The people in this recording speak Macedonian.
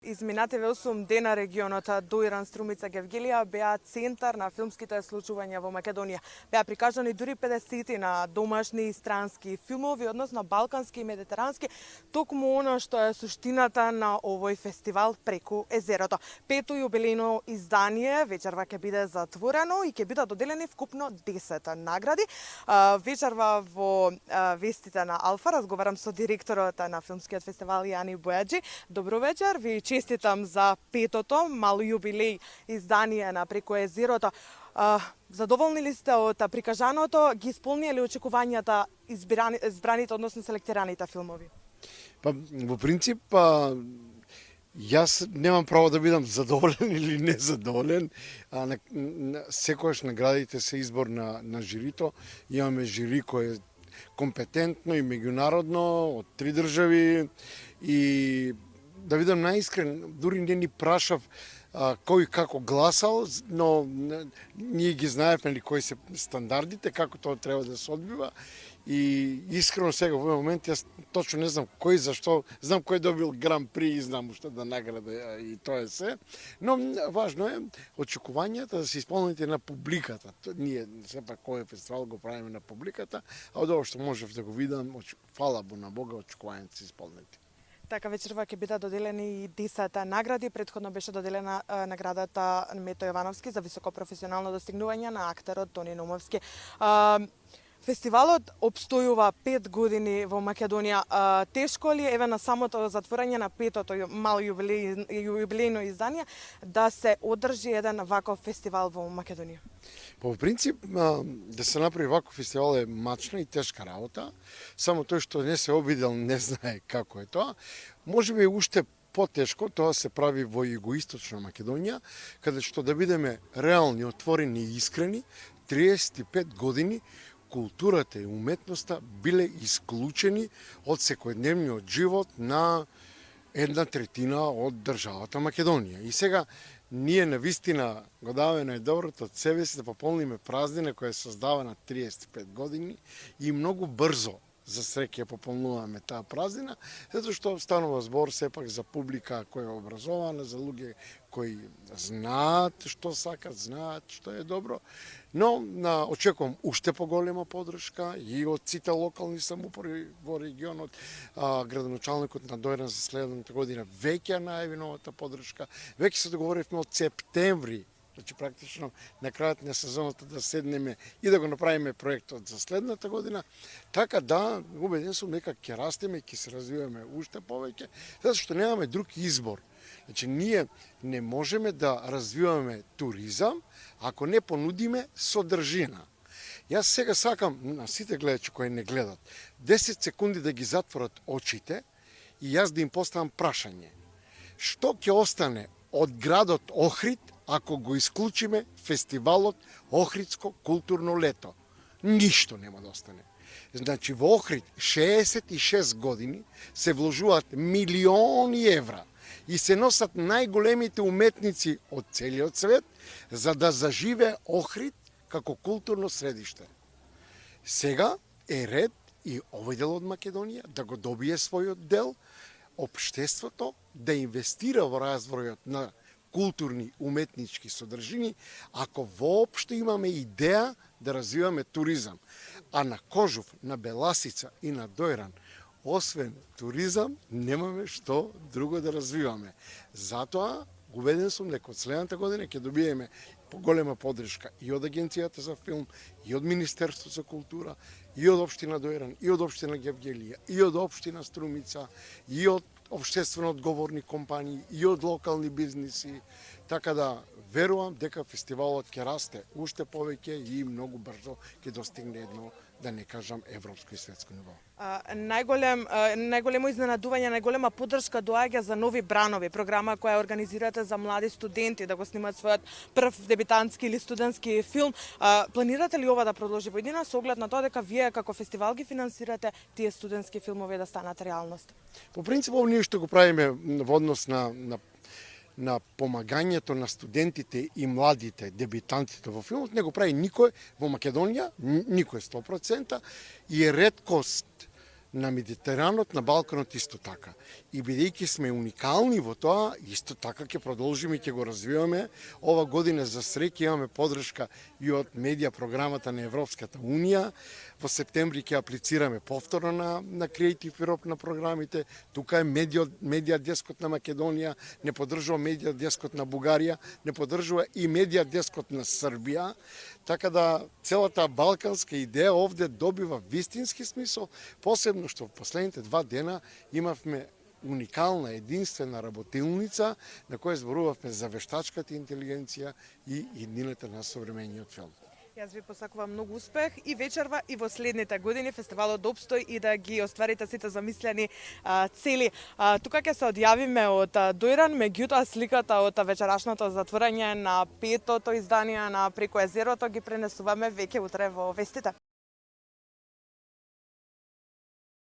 Изминативе 8 дена регионот Доиран, Струмица, Гевгелија беа центар на филмските случувања во Македонија. Беа прикажани дури 50 на домашни и странски филмови, односно балкански и медитерански, токму она што е суштината на овој фестивал преку езерото. Пето јубилејно издание вечерва ќе биде затворено и ќе бидат доделени вкупно 10 награди. Вечерва во вестите на Алфа разговарам со директорот на филмскиот фестивал Јани Бојаджи. Добро вечер, ви честитам за петото мало јубилеј издание на Преку езерото. Задоволни ли сте од прикажаното? Ги исполнија ли очекувањата избраните, односно селектираните филмови? Во принцип, јас немам право да бидам задоволен или незадоволен. Секојаш наградите се избор на жирито. Имаме жири кој е компетентно и меѓународно од 3 држави и да бидам наискрен, дури не ни прашав кој како гласал, но ние ги знаевме кои се стандардите, како тоа треба да се одбива. И искрено сега во овој момент јас точно не знам кој зашто, знам кој добил Гран При и знам уште да награда и тоа е се. Но важно е очекувањата да се исполните на публиката. Ние сепак кој фестивал го правиме на публиката, а од ова што можев да го видам, фала на Бога, очекувањата се исполнети. Така вечерва ќе бидат доделени и 10 награди. Предходно беше доделена наградата Мето Јовановски за високо професионално достигнување на актерот Тони Номовски. Фестивалот обстојува 5 години во Македонија. Тешко ли еве на самото затворање на петото мало јубилејно издание да се одржи еден ваков фестивал во Македонија? По принцип, да се направи ваков фестивал е мачна и тешка работа. Само тој што не се обидел не знае како е тоа. Можеби уште потешко тоа се прави во југоисточна Македонија, каде што да бидеме реални, отворени и искрени, 35 години културата и уметноста биле исклучени од секојдневниот живот на 1/3 од државата Македонија. И сега ние навистина го даваме најдоброто од себе си да пополниме празнина која се создава на 35 години и многу брзо за среќа пополнуваме таа празнина, затоа што станува збор сепак за публика која е образована, за луѓе кои знаат што сакат, знаат што е добро, но очекувам уште поголема поддршка и од сите локални самоуправи во регионот. Градоначалникот на Доиран за следната година веќе најави новата поддршка. Веќе се договоривме од септември, значи практично на крајот на сезоната да седнеме и да го направиме проектот за следната година. Така да, убеден сум дека ќе растеме и ќе се развиваме уште повеќе, затоа што немаме друг избор. Значи, ние не можеме да развиваме туризам ако не понудиме содржина. Јас сега сакам на сите гледачи кои не гледат 10 секунди да ги затворат очите и јас да им поставам прашање. Што ќе остане од градот Охрид ако го исклучиме фестивалот Охридско културно лето? Ништо нема да остане. Значи, во Охрид 66 години се вложуваат милиони евра и се носат најголемите уметници од целиот свет за да заживе Охрид како културно средиште. Сега е ред и овој дел од Македонија да го добие својот дел, општеството да инвестира во развојот на културни уметнички содржини, ако воопшто имаме идеја да развиваме туризам. А на Кожув, на Беласица и на Дојран, освен туризам, немаме што друго да развиваме. Затоа, убеден сум дека од следната година ќе добиеме поголема поддршка и од Агенцијата за филм, и од Министерството за култура, и од општина Дојран, и од општина Гевгелија, и од општина Струмица, и од општествено одговорни компании, и од локални бизниси. Така да верувам дека фестивалот ќе расте уште повеќе и многу брзо ќе достигне едно, да не кажам, европско и светско ниво. Најголемо изненадување, најголема поддршка доаѓа за Нови бранови, програма која организирате за млади студенти да го снимат својот прв дебитантски или студентски филм. Планирате ли ова да продолжи во иднина со оглед на тоа дека вие како фестивал ги финансирате тие студентски филмови да станат реалност? По принцип, ние што го правиме во однос на помагањето на студентите и младите дебитантите во филмот, не го прави никој во Македонија, никој 100%, и е реткост на Медитеранот, на Балканот исто така. И бидејќи сме уникални во тоа, исто така ќе продолжиме и ќе го развиваме. Ова година за среќа имаме поддршка и од медија програмата на Европската Унија. Во септември ќе аплицираме повторно на Creative Europe на програмите. Тука е медија дескот на Македонија, не поддржува медија дескот на Бугарија, не поддржува и медија дескот на Србија. Така да целата балканска идеја овде добива вистински смисол, посебно што в последните 2 дена имавме уникална, единствена работилница на која зборувавме за вештачката интелигенција и иднината на современиот филм. Јас ви посакувам многу успех и вечерва и во следните години фестивалот да обстои и да ги остварите сите замислени цели. Тука ќе се одјавиме од Дојран, меѓутоа сликата од вечерашното затворање на 5-тото издание на Преку езерото ги пренесуваме веќе утре во вестите.